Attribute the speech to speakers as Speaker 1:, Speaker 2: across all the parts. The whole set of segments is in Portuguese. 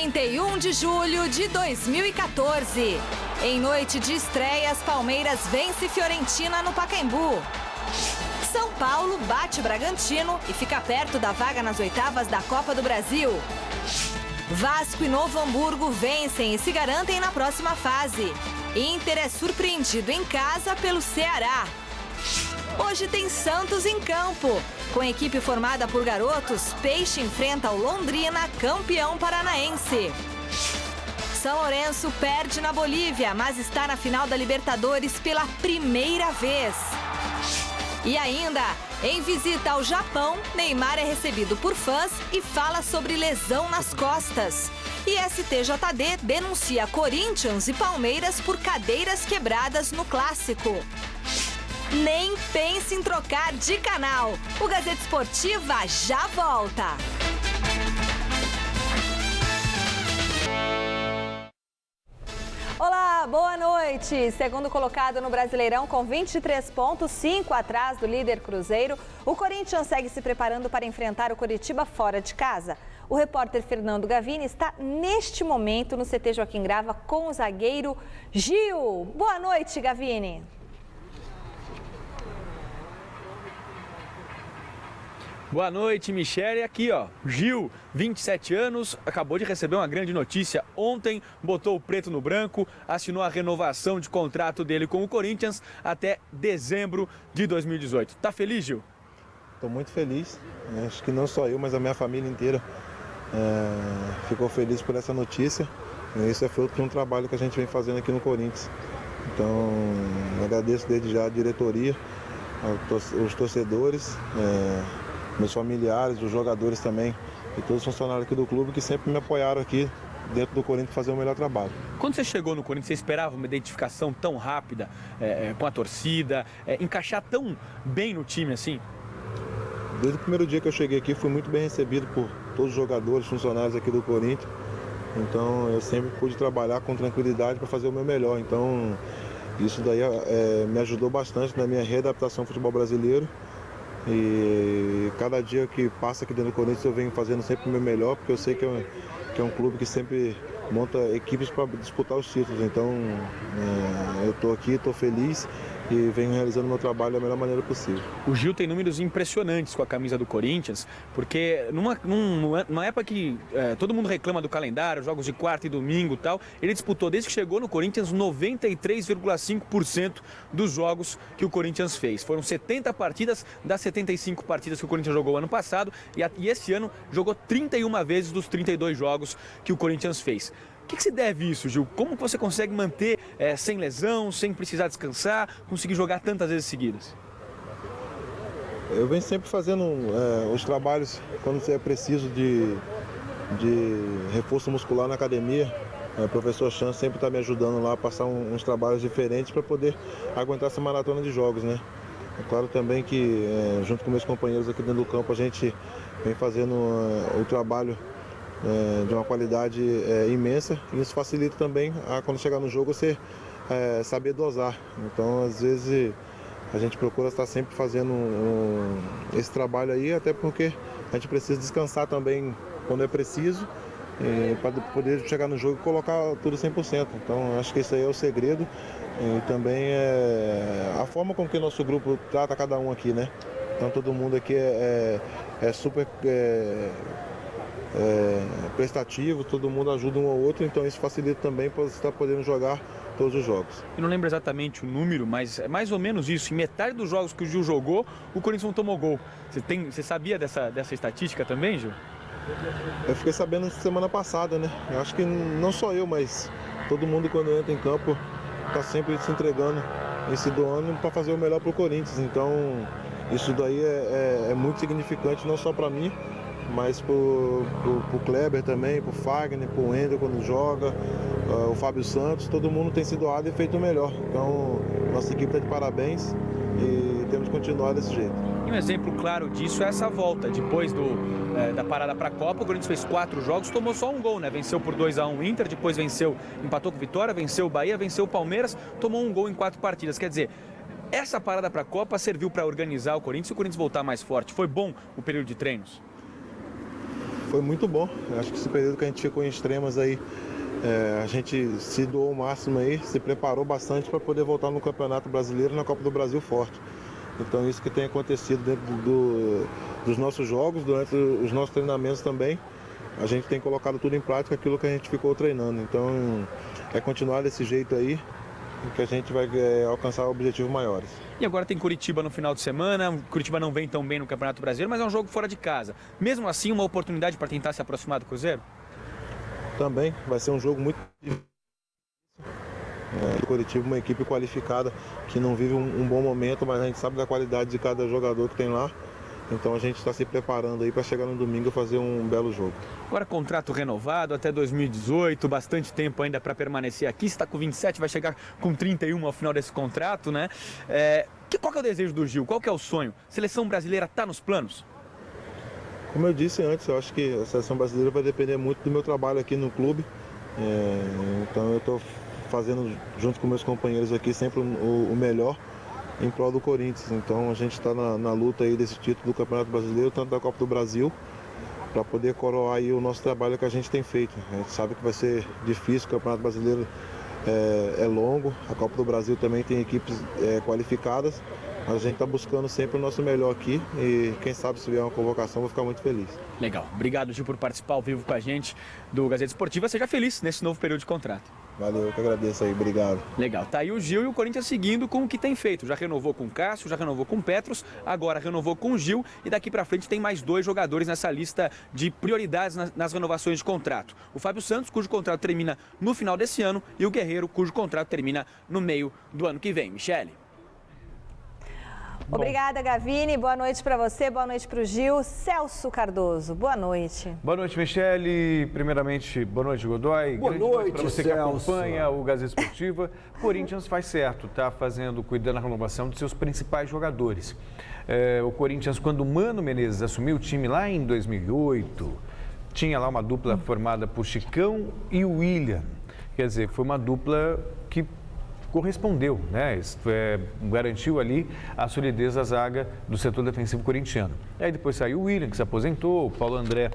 Speaker 1: 31 de julho de 2014. Em noite de estreias, Palmeiras vence Fiorentina no Pacaembu. São Paulo bate Bragantino e fica perto da vaga nas oitavas da Copa do Brasil. Vasco e Novo Hamburgo vencem e se garantem na próxima fase. Inter é surpreendido em casa pelo Ceará. Hoje tem Santos em campo. Com equipe formada por garotos, Peixe enfrenta o Londrina, campeão paranaense. São Lourenço perde na Bolívia, mas está na final da Libertadores pela primeira vez. E ainda, em visita ao Japão, Neymar é recebido por fãs e fala sobre lesão nas costas. E STJD denuncia Corinthians e Palmeiras por cadeiras quebradas no clássico. Nem pense em trocar de canal. O Gazeta Esportiva já volta. Olá, boa noite. Segundo colocado no Brasileirão com 23 pontos, 5 atrás do líder Cruzeiro, o Corinthians segue se preparando para enfrentar o Coritiba fora de casa. O repórter Fernando Gavini está neste momento no CT Joaquim Grava com o zagueiro Gil. Boa noite, Gavini.
Speaker 2: Boa noite, Michele. Aqui, ó, Gil, 27 anos, acabou de receber uma grande notícia. Ontem botou o preto no branco, assinou a renovação de contrato dele com o Corinthians até dezembro de 2018. Tá feliz, Gil?
Speaker 3: Estou muito feliz. Acho que não só eu, mas a minha família inteira ficou feliz por essa notícia. Isso é fruto de um trabalho que a gente vem fazendo aqui no Corinthians. Então, agradeço desde já a diretoria, os torcedores, meus familiares, os jogadores também e todos os funcionários aqui do clube que sempre me apoiaram aqui dentro do Corinthians fazer o melhor trabalho.
Speaker 2: Quando você chegou no Corinthians, você esperava uma identificação tão rápida com a torcida, encaixar tão bem no time assim?
Speaker 3: Desde o primeiro dia que eu cheguei aqui, fui muito bem recebido por todos os jogadores, funcionários aqui do Corinthians. Então eu sempre pude trabalhar com tranquilidade para fazer o meu melhor. Então isso daí me ajudou bastante na minha readaptação ao futebol brasileiro. E cada dia que passa aqui dentro do Corinthians eu venho fazendo sempre o meu melhor, porque eu sei que é um clube que sempre monta equipes para disputar os títulos. Então eu estou aqui, estou feliz e venho realizando o meu trabalho da melhor maneira possível.
Speaker 2: O Gil tem números impressionantes com a camisa do Corinthians, porque numa época que todo mundo reclama do calendário, jogos de quarta e domingo e tal, ele disputou desde que chegou no Corinthians 93,5% dos jogos que o Corinthians fez. Foram 70 partidas das 75 partidas que o Corinthians jogou ano passado e esse ano jogou 31 vezes dos 32 jogos que o Corinthians fez. O que se deve isso, Gil? Como que você consegue manter sem lesão, sem precisar descansar, conseguir jogar tantas vezes seguidas?
Speaker 3: Eu venho sempre fazendo os trabalhos quando é preciso de reforço muscular na academia. O professor Chan sempre está me ajudando lá a passar uns trabalhos diferentes para poder aguentar essa maratona de jogos, né? É claro também que, junto com meus companheiros aqui dentro do campo, a gente vem fazendo o trabalho de uma qualidade imensa, e isso facilita também quando chegar no jogo você saber dosar. Então às vezes a gente procura estar sempre fazendo esse trabalho aí, até porque a gente precisa descansar também quando é preciso, para poder chegar no jogo e colocar tudo 100%. Então acho que isso aí é o segredo e também a forma com que o nosso grupo trata cada um aqui, né? Então todo mundo aqui é super prestativo, todo mundo ajuda um ao outro, então isso facilita também para você estar podendo jogar todos os jogos.
Speaker 2: Eu não lembro exatamente o número, mas é mais ou menos isso. Em metade dos jogos que o Gil jogou, o Corinthians não tomou gol. Você sabia dessa estatística também, Gil?
Speaker 3: Eu fiquei sabendo semana passada, né? Eu acho que não só eu, mas todo mundo quando entra em campo está sempre se entregando e se doando para fazer o melhor para o Corinthians. Então isso daí é muito significante, não só para mim, mas pro Kleber também, pro Fagner, pro Wendel quando joga, o Fábio Santos, todo mundo tem se doado e feito o melhor. Então, nossa equipe está de parabéns e temos que continuar desse jeito.
Speaker 2: E um exemplo claro disso é essa volta. Depois da parada para a Copa, o Corinthians fez 4 jogos, tomou só um gol, né? Venceu por 2-1 o Inter, depois empatou com o Vitória, venceu o Bahia, venceu o Palmeiras, tomou um gol em 4 partidas. Quer dizer, essa parada para a Copa serviu para organizar o Corinthians e o Corinthians voltar mais forte. Foi bom o período de treinos?
Speaker 3: Foi muito bom. Acho que esse período que a gente ficou em extremas aí, a gente se doou o máximo aí, se preparou bastante para poder voltar no Campeonato Brasileiro e na Copa do Brasil forte. Então isso que tem acontecido dentro dos nossos jogos, durante os nossos treinamentos também. A gente tem colocado tudo em prática, aquilo que a gente ficou treinando. Então é continuar desse jeito aí, que a gente vai alcançar objetivos maiores.
Speaker 2: E agora tem Curitiba no final de semana. Curitiba não vem tão bem no Campeonato Brasileiro, mas é um jogo fora de casa. Mesmo assim, uma oportunidade para tentar se aproximar do Cruzeiro?
Speaker 3: Também vai ser um jogo muito difícil. Curitiba é uma equipe qualificada que não vive um bom momento, mas a gente sabe da qualidade de cada jogador que tem lá. Então a gente está se preparando aí para chegar no domingo e fazer um belo jogo.
Speaker 2: Agora contrato renovado até 2018, bastante tempo ainda para permanecer aqui. Você está com 27, vai chegar com 31 ao final desse contrato, né? Qual que é o desejo do Gil? Qual que é o sonho? Seleção brasileira está nos planos?
Speaker 3: Como eu disse antes, eu acho que a seleção brasileira vai depender muito do meu trabalho aqui no clube. Então eu estou fazendo, junto com meus companheiros aqui, sempre o melhor em prol do Corinthians. Então a gente está na luta aí desse título do Campeonato Brasileiro, tanto da Copa do Brasil, para poder coroar aí o nosso trabalho que a gente tem feito. A gente sabe que vai ser difícil, o Campeonato Brasileiro é longo, a Copa do Brasil também tem equipes qualificadas. A gente está buscando sempre o nosso melhor aqui e quem sabe se vier uma convocação, vou ficar muito feliz.
Speaker 2: Legal. Obrigado, Gil, por participar ao vivo com a gente do Gazeta Esportiva. Seja feliz nesse novo período de contrato.
Speaker 3: Valeu, eu que agradeço aí. Obrigado.
Speaker 2: Legal. Tá aí o Gil e o Corinthians seguindo com o que tem feito. Já renovou com o Cássio, já renovou com o Petros, agora renovou com o Gil e daqui para frente tem mais 2 jogadores nessa lista de prioridades nas renovações de contrato. O Fábio Santos, cujo contrato termina no final desse ano, e o Guerreiro, cujo contrato termina no meio do ano que vem. Michele.
Speaker 1: Obrigada, Gavini. Boa noite para você, boa noite para o Gil. Celso Cardoso, boa noite.
Speaker 4: Boa noite, Michele. Primeiramente, boa noite, Godoy.
Speaker 5: Boa noite,
Speaker 4: para você
Speaker 5: Celso.
Speaker 4: Que acompanha o Gazeta Esportiva. Corinthians faz certo, está cuidando da renovação de seus principais jogadores. O Corinthians, quando o Mano Menezes assumiu o time lá em 2008, tinha lá uma dupla formada por Chicão e o William. Quer dizer, foi uma dupla que correspondeu, né? Garantiu ali a solidez da zaga do setor defensivo corintiano. Aí depois saiu o William, que se aposentou, o Paulo André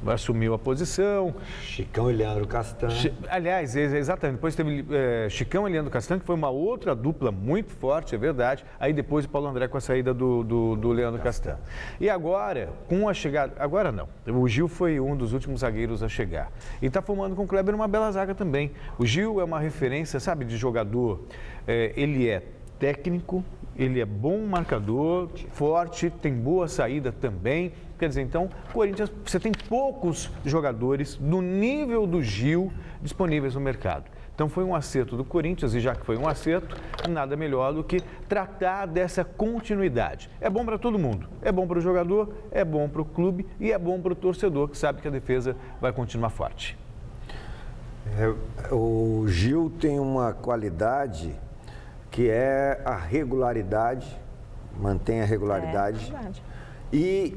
Speaker 4: assumiu a posição.
Speaker 5: Chicão e Leandro Castanho.
Speaker 4: Aliás, exatamente, depois teve Chicão e Leandro Castanho, que foi uma outra dupla muito forte, é verdade. Aí depois o Paulo André com a saída do Leandro Castanho. E agora, com a chegada... Agora não, o Gil foi um dos últimos zagueiros a chegar. E está formando com o Kleber uma bela zaga também. O Gil é uma referência, sabe, de jogador. Ele é técnico, ele é bom marcador, forte, tem boa saída também. Quer dizer, então, Corinthians, você tem poucos jogadores do nível do Gil disponíveis no mercado. Então foi um acerto do Corinthians, e já que foi um acerto, nada melhor do que tratar dessa continuidade. É bom para todo mundo, é bom para o jogador, é bom para o clube e é bom para o torcedor, que sabe que a defesa vai continuar forte.
Speaker 5: O Gil tem uma qualidade que é a regularidade, mantém a regularidade. E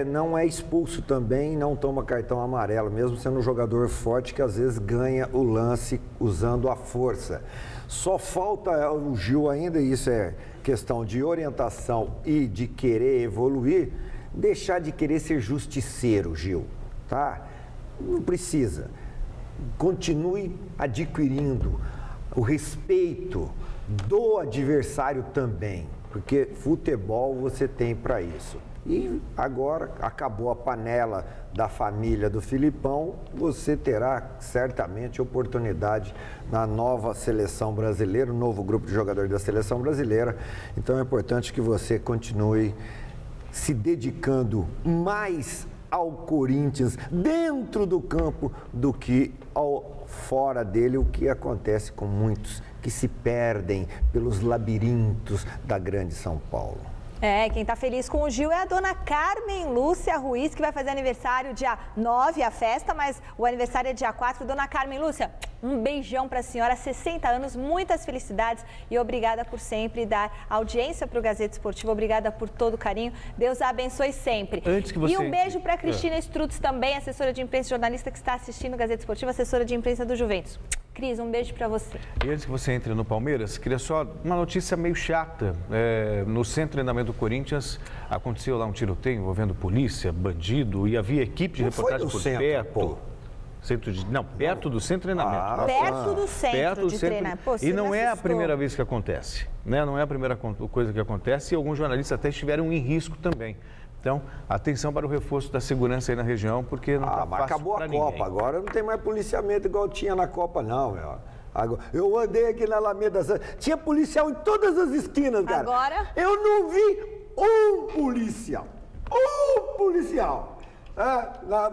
Speaker 5: não é expulso também, não toma cartão amarelo, mesmo sendo um jogador forte que às vezes ganha o lance usando a força. Só falta o Gil ainda, e isso é questão de orientação e de querer evoluir, deixar de querer ser justiceiro, Gil, tá? Não precisa. Continue adquirindo o respeito do adversário também, porque futebol você tem para isso. E agora acabou a panela da família do Filipão, você terá certamente oportunidade na nova seleção brasileira, o novo grupo de jogadores da seleção brasileira. Então é importante que você continue se dedicando mais ao Corinthians dentro do campo do que fora dele, o que acontece com muitos que se perdem pelos labirintos da grande São Paulo.
Speaker 1: Quem tá feliz com o Gil é a dona Carmen Lúcia Ruiz, que vai fazer aniversário dia 9, a festa, mas o aniversário é dia 4. Dona Carmen Lúcia, um beijão pra senhora, 60 anos, muitas felicidades e obrigada por sempre dar audiência pro Gazeta Esportiva, obrigada por todo o carinho, Deus a abençoe sempre. E um beijo pra Cristina Strutz também, assessora de imprensa e jornalista que está assistindo o Gazeta Esportiva, assessora de imprensa do Juventus.
Speaker 6: Cris, um beijo para você.
Speaker 4: E antes que você entre no Palmeiras, queria só uma notícia meio chata. No centro de treinamento do Corinthians, aconteceu lá um tiroteio envolvendo polícia, bandido, e havia equipe de reportagem por perto. Perto do centro de treinamento.
Speaker 6: Perto do centro de treinamento. Pô,
Speaker 4: e não é a primeira vez que acontece, né? Não é a primeira coisa que acontece, e alguns jornalistas até estiveram em risco também. Então, atenção para o reforço da segurança aí na região, porque não está fácil
Speaker 5: acabou a
Speaker 4: ninguém.
Speaker 5: Copa, agora não tem mais policiamento igual tinha na Copa, não, meu. Agora, eu andei aqui na Alameda Santos, tinha policial em todas as esquinas, cara.
Speaker 6: Agora?
Speaker 5: Eu não vi um policial.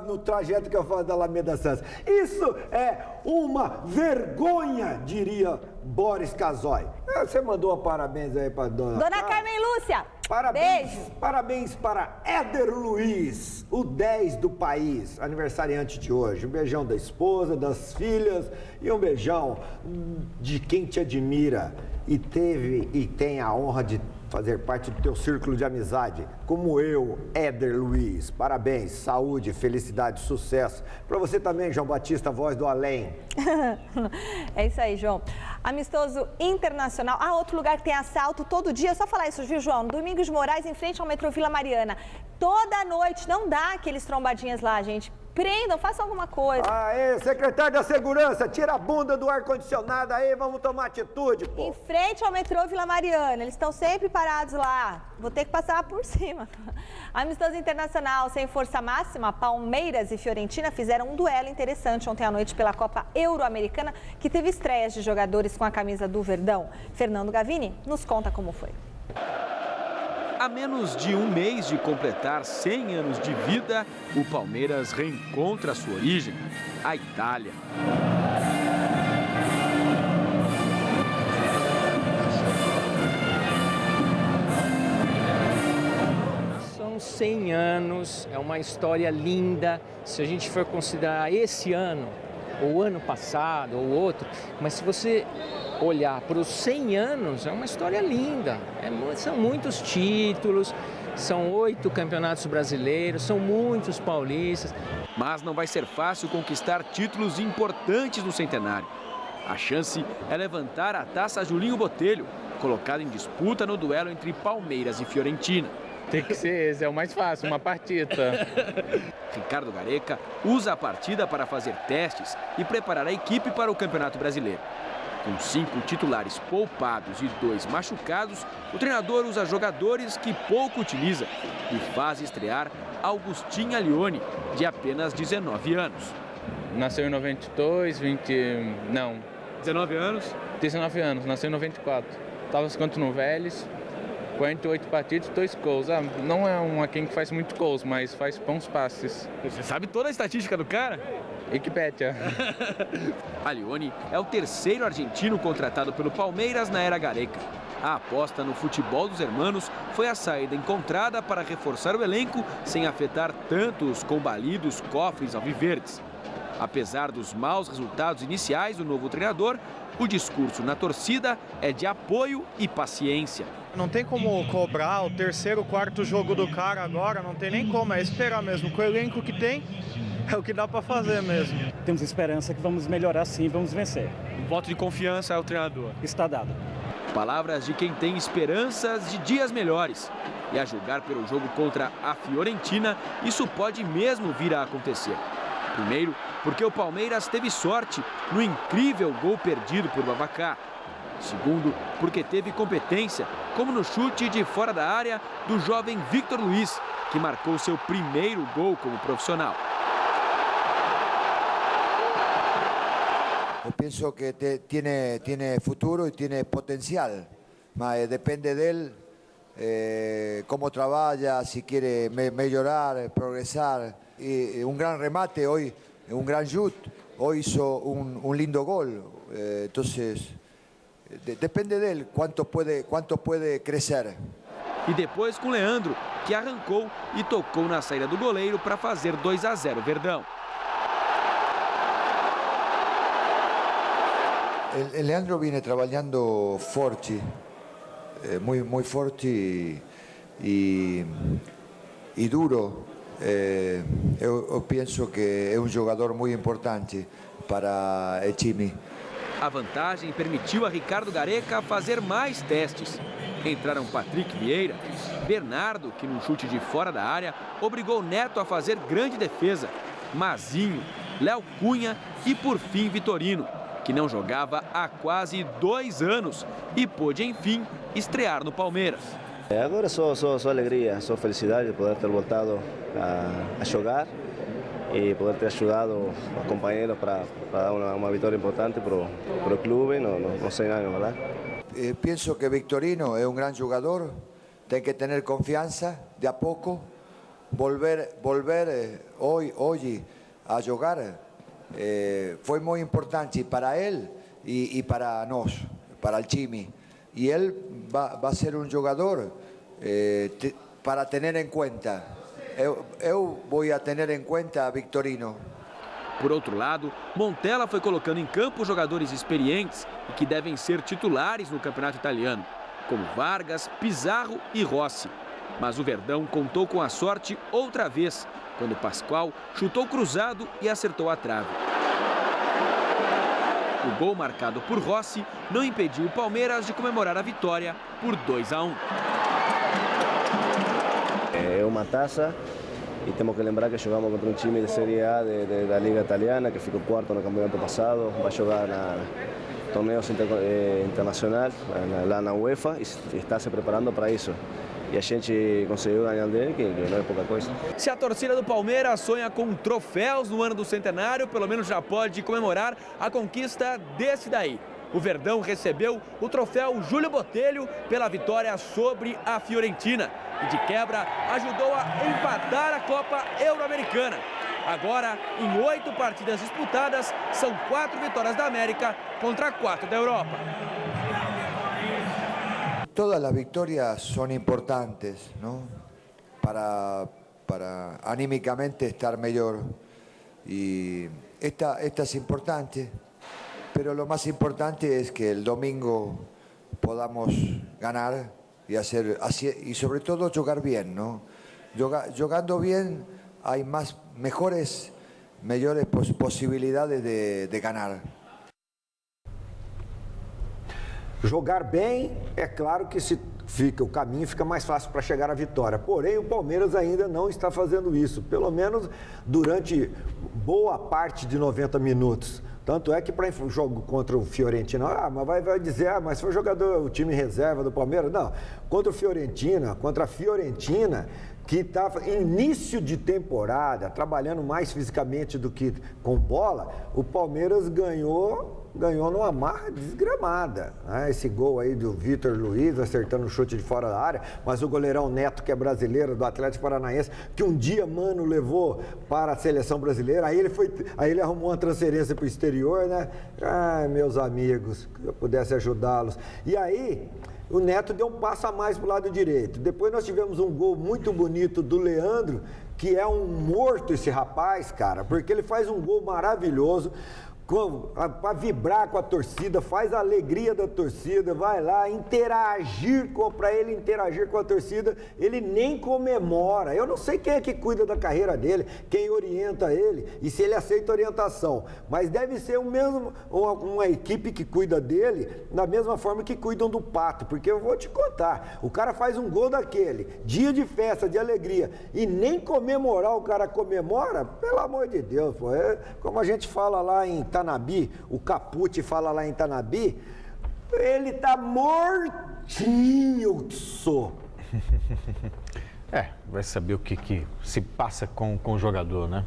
Speaker 5: No trajeto que eu faço da Alameda Santos. Isso é uma vergonha, diria Boris Casoy. Você mandou um parabéns aí para
Speaker 6: Dona Carmen Lúcia.
Speaker 5: Parabéns,
Speaker 6: Beijo.
Speaker 5: parabéns para Éder Luiz, o 10 do país, aniversariante de hoje. Um beijão da esposa, das filhas e um beijão de quem te admira e teve e tem a honra de fazer parte do teu círculo de amizade, como eu, Éder Luiz. Parabéns, saúde, felicidade, sucesso. Para você também, João Batista, voz do além.
Speaker 6: É isso aí, João. Amistoso internacional. Outro lugar que tem assalto todo dia. Só falar isso, viu, João? Domingos de Moraes, em frente ao metrô Vila Mariana. Toda noite, não dá aqueles trombadinhas lá, gente. Prendam, façam alguma coisa.
Speaker 5: Aê, secretário da Segurança, tira a bunda do ar-condicionado aí, vamos tomar atitude, pô.
Speaker 6: Em frente ao metrô Vila Mariana, eles estão sempre parados lá. Vou ter que passar por cima. Amistoso internacional sem força máxima, Palmeiras e Fiorentina fizeram um duelo interessante ontem à noite pela Copa Euro-Americana, que teve estreias de jogadores com a camisa do Verdão. Fernando Gavini nos conta como foi.
Speaker 2: A menos de um mês de completar 100 anos de vida, o Palmeiras reencontra sua origem, a Itália.
Speaker 7: São 100 anos, é uma história linda. Se a gente for considerar esse ano, ou ano passado, ou outro, mas se você olhar para os 100 anos, é uma história linda. São muitos títulos, são 8 campeonatos brasileiros, são muitos paulistas.
Speaker 2: Mas não vai ser fácil conquistar títulos importantes no centenário. A chance é levantar a taça Julinho Botelho, colocada em disputa no duelo entre Palmeiras e Fiorentina.
Speaker 8: Tem que ser esse, é o mais fácil, uma partida.
Speaker 2: Ricardo Gareca usa a partida para fazer testes e preparar a equipe para o Campeonato Brasileiro. Com 5 titulares poupados e 2 machucados, o treinador usa jogadores que pouco utiliza e faz estrear Augustin Alioni, de apenas 19 anos.
Speaker 8: Nasceu em 92,
Speaker 2: 19 anos?
Speaker 8: 19 anos, nasceu em 94. Estava contra no Vélez, 48 partidas, 2 gols. Não é quem que faz muito gols, mas faz bons passes.
Speaker 2: Você sabe toda a estatística do cara?
Speaker 8: Wikipedia.
Speaker 2: Alioni é o terceiro argentino contratado pelo Palmeiras na era Gareca. A aposta no futebol dos hermanos foi a saída encontrada para reforçar o elenco sem afetar tanto os combalidos cofres alviverdes. Apesar dos maus resultados iniciais do novo treinador, o discurso na torcida é de apoio e paciência.
Speaker 9: Não tem como cobrar o terceiro, quarto jogo do cara agora, não tem nem como, é esperar mesmo. Com o elenco que tem, é o que dá para fazer mesmo.
Speaker 10: Temos esperança que vamos melhorar sim, vamos vencer.
Speaker 2: Um voto de confiança ao treinador.
Speaker 10: Está dado.
Speaker 2: Palavras de quem tem esperanças de dias melhores. E a julgar pelo jogo contra a Fiorentina, isso pode mesmo vir a acontecer. Primeiro, porque o Palmeiras teve sorte no incrível gol perdido por Babacá. Segundo, porque teve competência, como no chute de fora da área do jovem Victor Luiz, que marcou seu primeiro gol como profissional.
Speaker 11: Eu penso que tiene futuro e tiene potencial, mas depende dele, como trabalha, se quer melhorar, progresar. Y un gran remate hoy, un gran shoot, hoy hizo un lindo gol, entonces depende de él cuánto puede crecer.
Speaker 2: E depois com Leandro, que arrancou e tocou na saída do goleiro para fazer 2-0 Verdão.
Speaker 11: El Leandro viene trabajando forte, muy forte y duro. Eu penso que é um jogador muito importante para o time.
Speaker 2: A vantagem permitiu a Ricardo Gareca fazer mais testes. Entraram Patrick Vieira, Bernardo, que num chute de fora da área, obrigou Neto a fazer grande defesa, Mazinho, Léo Cunha e, por fim, Vitorino, que não jogava há quase 2 anos e pôde, enfim, estrear no Palmeiras.
Speaker 12: Agora é só alegria, só felicidade de poder ter voltado a jogar e poder ter ajudado os companheiros para dar uma vitória importante para o clube nos 100 anos, ¿verdad?
Speaker 11: Pienso que Victorino es un gran jugador, tiene que tener confianza de a poco, volver hoy a jugar fue muy importante para él y para nosotros, para el Chimi. Y él va a ser un jugador para tener en cuenta. Eu voy a tener en cuenta a Victorino.
Speaker 2: Por outro lado, Montella foi colocando em campo jogadores experientes e que devem ser titulares no campeonato italiano, como Vargas, Pizarro e Rossi. Mas o Verdão contou com a sorte outra vez, quando Pascoal chutou cruzado e acertou a trave. O gol marcado por Rossi não impediu o Palmeiras de comemorar a vitória por 2-1.
Speaker 12: É uma taça. E temos que lembrar que jogamos contra um time de Série A da Liga Italiana, que ficou quarto no campeonato passado, vai jogar na torneios internacionais, lá na UEFA, e está se preparando para isso. E a gente conseguiu ganhar dele, que não é pouca coisa.
Speaker 2: Se a torcida do Palmeiras sonha com troféus no ano do centenário, pelo menos já pode comemorar a conquista desse daí. O Verdão recebeu o troféu Júlio Botelho pela vitória sobre a Fiorentina e, de quebra, ajudou a empatar a Copa Euro-Americana. Agora, em 8 partidas disputadas, são 4 vitórias da América contra 4 da Europa.
Speaker 11: Todas as vitórias são importantes, não? Para anímicamente estar melhor. E esta é importante. Pero lo más importante es que el domingo podamos ganar y sobre todo jugar bien, ¿no? Jugando bien hay mejores posibilidades de ganar.
Speaker 5: Jogar bem, é claro que o caminho fica mais fácil para chegar à vitória. Porém, o Palmeiras ainda não está fazendo isso, pelo menos durante boa parte de 90 minutos. Tanto é que para o jogo contra o Fiorentina, mas vai dizer, mas foi o time reserva do Palmeiras. Não, contra a Fiorentina, que estava em início de temporada, trabalhando mais fisicamente do que com bola, o Palmeiras ganhou numa marra desgramada. Né? Esse gol aí do Vitor Luiz, acertando o chute de fora da área, mas o goleirão Neto, que é brasileiro, do Atlético Paranaense, que um dia, Mano, levou para a seleção brasileira, aí ele arrumou uma transferência para o exterior, né? Ai, meus amigos, que eu pudesse ajudá-los. E aí, o Neto deu um passo a mais para o lado direito. Depois nós tivemos um gol muito bonito do Leandro, que é um morto esse rapaz, cara, porque ele faz um gol maravilhoso, para vibrar com a torcida, faz a alegria da torcida, vai lá para ele interagir com a torcida, ele nem comemora. Eu não sei quem é que cuida da carreira dele, quem orienta ele e se ele aceita orientação, mas deve ser uma equipe que cuida dele da mesma forma que cuidam do Pato, porque eu vou te contar, o cara faz um gol daquele, dia de festa, de alegria, e nem comemorar o cara comemora, pelo amor de Deus, pô. Como a gente fala lá em Tanabi, o Capucci fala lá em Tanabi, ele tá mortinho, só.
Speaker 4: Vai saber o que se passa com o jogador, né?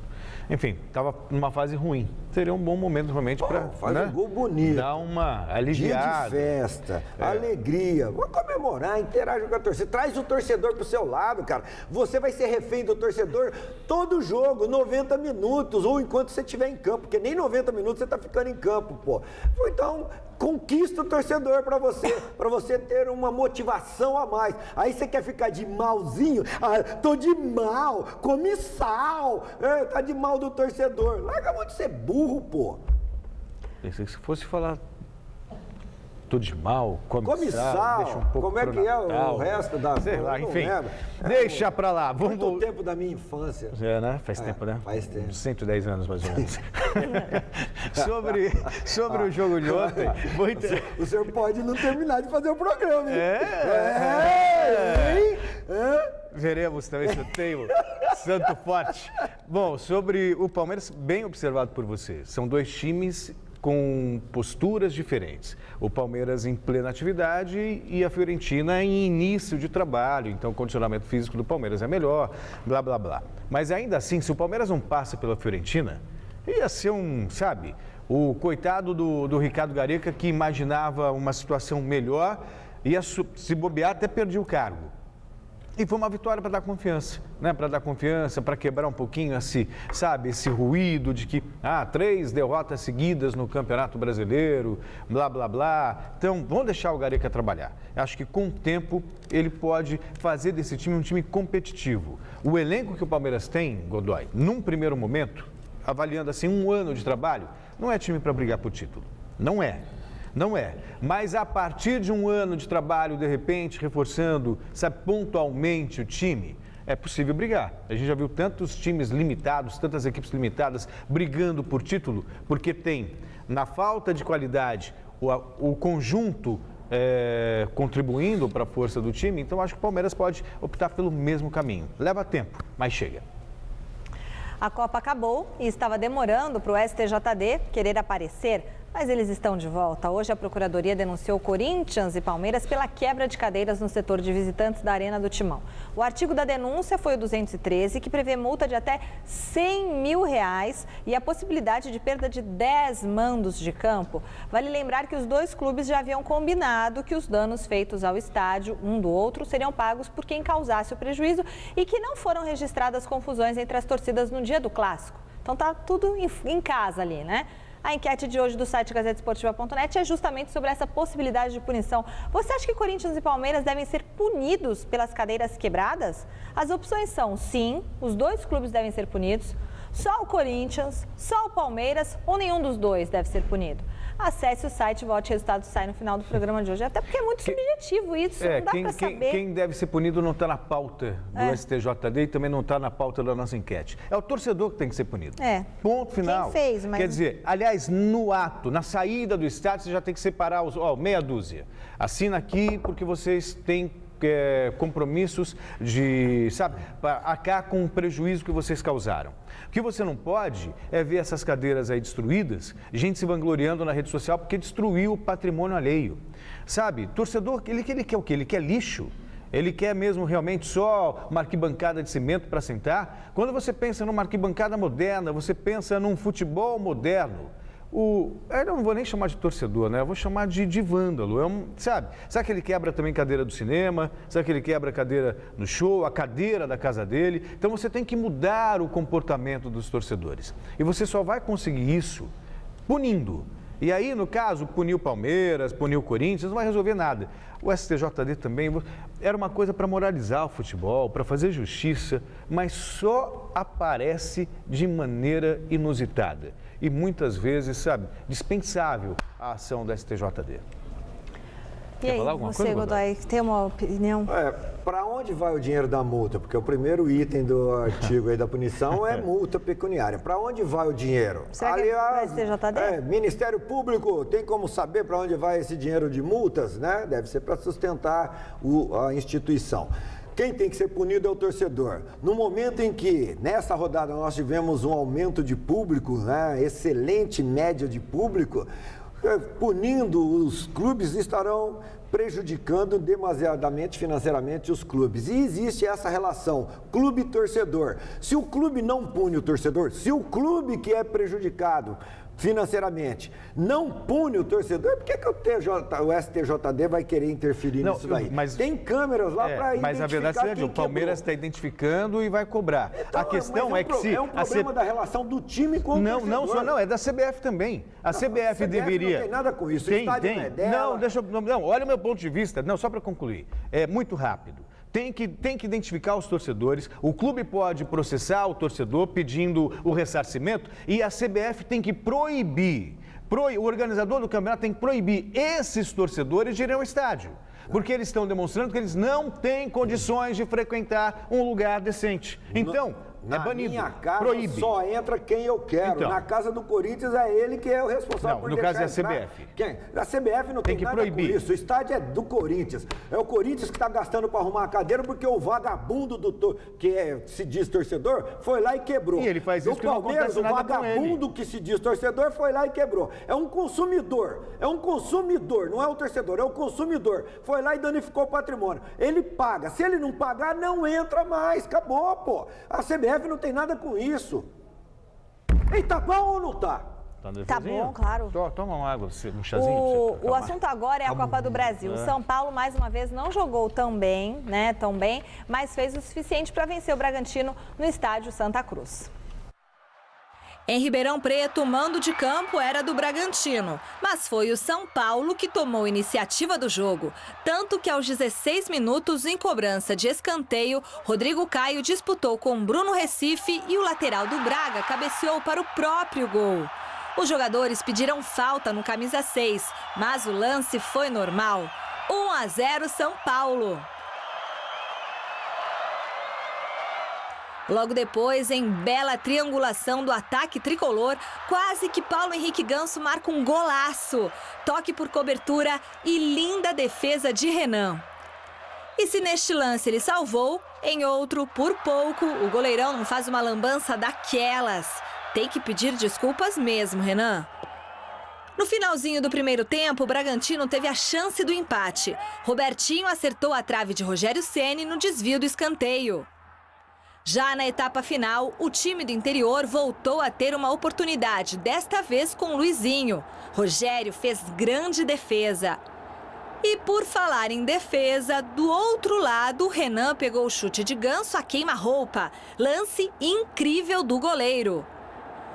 Speaker 4: Enfim, estava numa fase ruim. Seria um bom momento, realmente, para
Speaker 5: um gol bonito,
Speaker 4: dar uma aliviada.
Speaker 5: Dia de festa, alegria. Vou comemorar, interage com a torcida. Traz o torcedor pro seu lado, cara. Você vai ser refém do torcedor todo jogo, 90 minutos, ou enquanto você estiver em campo, porque nem 90 minutos você tá ficando em campo, pô. Então, conquista o torcedor para você ter uma motivação a mais. Aí você quer ficar de malzinho? Tô de mal, come sal, tá de mal do torcedor. Larga a mão de ser burro, pô.
Speaker 4: Pensei que se fosse falar tudo de mal, come sal, deixa um pouco
Speaker 5: como é que
Speaker 4: Natal,
Speaker 5: é o resto da...
Speaker 4: Sei lá, enfim, deixa pra lá.
Speaker 5: Vamos o tempo da minha infância.
Speaker 4: Né? Faz tempo, né?
Speaker 5: Faz tempo.
Speaker 4: 110 anos, mais ou menos. sobre o jogo de ontem...
Speaker 5: O senhor pode não terminar de fazer o programa, hein?
Speaker 4: Veremos também se eu tenho santo forte. Bom, sobre o Palmeiras, bem observado por você. São dois times com posturas diferentes. O Palmeiras em plena atividade e a Fiorentina em início de trabalho. Então, o condicionamento físico do Palmeiras é melhor, blá, blá, blá. Mas ainda assim, se o Palmeiras não passa pela Fiorentina, ia ser o coitado do Ricardo Gareca, que imaginava uma situação melhor, ia se bobear, até perdia o cargo. E foi uma vitória para dar confiança, né? Para dar confiança, para quebrar um pouquinho esse ruído de que 3 derrotas seguidas no Campeonato Brasileiro, blá, blá, blá. Então, vamos deixar o Gareca trabalhar. Acho que com o tempo ele pode fazer desse time um time competitivo. O elenco que o Palmeiras tem, Godoy, num primeiro momento, avaliando assim 1 ano de trabalho, não é time para brigar por título. Não é. Não é. Mas a partir de 1 ano de trabalho, de repente, reforçando, pontualmente o time, é possível brigar. A gente já viu tantos times limitados, tantas equipes limitadas brigando por título, porque tem, na falta de qualidade, o conjunto contribuindo para a força do time. Então, acho que o Palmeiras pode optar pelo mesmo caminho. Leva tempo, mas chega.
Speaker 6: A Copa acabou e estava demorando para o STJD querer aparecer, mas eles estão de volta. Hoje a Procuradoria denunciou Corinthians e Palmeiras pela quebra de cadeiras no setor de visitantes da Arena do Timão. O artigo da denúncia foi o 213, que prevê multa de até R$100 mil e a possibilidade de perda de 10 mandos de campo. Vale lembrar que os dois clubes já haviam combinado que os danos feitos ao estádio, um do outro, seriam pagos por quem causasse o prejuízo e que não foram registradas confusões entre as torcidas no dia do clássico. Então tá tudo em casa ali, né? A enquete de hoje do site gazetesportiva.net é justamente sobre essa possibilidade de punição. Você acha que Corinthians e Palmeiras devem ser punidos pelas cadeiras quebradas? As opções são sim, os dois clubes devem ser punidos, só o Corinthians, só o Palmeiras ou nenhum dos dois deve ser punido. Acesse o site e vote, o resultado sai no final do programa de hoje. Até porque é muito subjetivo isso, não dá para saber.
Speaker 4: Quem deve ser punido não está na pauta do STJD e também não está na pauta da nossa enquete. É o torcedor que tem que ser punido. Ponto final.
Speaker 6: Quem fez, mas...
Speaker 4: Quer dizer, aliás, no ato, na saída do estádio, você já tem que separar meia dúzia. Assina aqui porque vocês têm compromissos de, para arcar com o prejuízo que vocês causaram. O que você não pode é ver essas cadeiras aí destruídas, gente se vangloriando na rede social porque destruiu o patrimônio alheio. Torcedor, ele quer o quê? Ele quer lixo. Ele quer mesmo realmente só uma arquibancada de cimento para sentar? Quando você pensa numa arquibancada moderna, você pensa num futebol moderno. Eu não vou nem chamar de torcedor, né? Eu vou chamar de vândalo. Sabe que ele quebra também cadeira do cinema? Sabe que ele quebra a cadeira no show, a cadeira da casa dele? Então você tem que mudar o comportamento dos torcedores. E você só vai conseguir isso punindo. E aí, no caso, punir o Palmeiras, punir o Corinthians, não vai resolver nada. O STJD também era uma coisa para moralizar o futebol, para fazer justiça, mas só aparece de maneira inusitada. E muitas vezes, dispensável a ação do STJD.
Speaker 6: E aí, você, Godoy, tem uma opinião?
Speaker 5: Para onde vai o dinheiro da multa? Porque o primeiro item do artigo aí da punição é multa pecuniária. Para onde vai o dinheiro?
Speaker 6: Será que é para o STJD?
Speaker 5: Ministério Público, tem como saber para onde vai esse dinheiro de multas, né? Deve ser para sustentar a instituição. Quem tem que ser punido é o torcedor. No momento em que, nessa rodada, nós tivemos um aumento de público, né? Excelente média de público, punindo os clubes estarão prejudicando demasiadamente financeiramente os clubes. E existe essa relação clube-torcedor. Se o clube não pune o torcedor, se o clube que é prejudicado financeiramente não pune o torcedor, por que o STJD vai querer interferir nisso daí?
Speaker 4: Mas
Speaker 5: tem câmeras lá para identificar.
Speaker 4: Mas a verdade é que o Palmeiras está identificando e vai cobrar. Então, a questão é que se...
Speaker 5: É um problema da relação do time com o torcedor.
Speaker 4: Não, é da CBF também. A CBF deveria...
Speaker 5: Não tem nada com isso. O estádio não é dela.
Speaker 4: Não, olha o meu ponto de vista. Não, só para concluir. É muito rápido. Tem que identificar os torcedores, o clube pode processar o torcedor pedindo o ressarcimento e a CBF tem que proibir O organizador do campeonato tem que proibir esses torcedores de irem ao estádio. Porque eles estão demonstrando que eles não têm condições de frequentar um lugar decente. Então, é banido.
Speaker 5: Na minha casa
Speaker 4: proíbe.
Speaker 5: só entra quem eu quero. Então, na casa do Corinthians é ele que é o responsável por deixar
Speaker 4: no caso é a CBF.
Speaker 5: Quem? A CBF não tem
Speaker 4: que
Speaker 5: nada
Speaker 4: proibir.
Speaker 5: com isso. O estádio é do Corinthians. É o Corinthians que está gastando para arrumar a cadeira porque o vagabundo se diz torcedor foi lá e quebrou.
Speaker 4: E ele faz isso
Speaker 5: o
Speaker 4: que não
Speaker 5: Palmeiras,
Speaker 4: acontece nada
Speaker 5: o vagabundo que se diz torcedor foi lá e quebrou. É um consumidor. É um consumidor, não é o torcedor, é o consumidor. Foi lá e danificou o patrimônio. Ele paga. Se ele não pagar, não entra mais. Acabou, pô. A CBF não tem nada com isso. E tá bom ou não tá?
Speaker 6: Tá bom, claro.
Speaker 4: Toma uma água, um chazinho.
Speaker 6: O assunto agora é a Copa do Brasil. O São Paulo, mais uma vez, não jogou tão bem, mas fez o suficiente para vencer o Bragantino no estádio Santa Cruz.
Speaker 1: Em Ribeirão Preto, o mando de campo era do Bragantino, mas foi o São Paulo que tomou iniciativa do jogo. Tanto que aos 16 minutos, em cobrança de escanteio, Rodrigo Caio disputou com Bruno Recife e o lateral do Braga cabeceou para o próprio gol. Os jogadores pediram falta no camisa 6, mas o lance foi normal. 1-0 São Paulo. Logo depois, em bela triangulação do ataque tricolor, quase que Paulo Henrique Ganso marca um golaço. Toque por cobertura e linda defesa de Renan. E se neste lance ele salvou, em outro, por pouco, o goleirão não faz uma lambança daquelas. Tem que pedir desculpas mesmo, Renan. No finalzinho do primeiro tempo, o Bragantino teve a chance do empate. Robertinho acertou a trave de Rogério Ceni no desvio do escanteio. Já na etapa final, o time do interior voltou a ter uma oportunidade, desta vez com Luizinho. Rogério fez grande defesa. E por falar em defesa, do outro lado, Renan pegou o chute de Ganso a queima-roupa. Lance incrível do goleiro.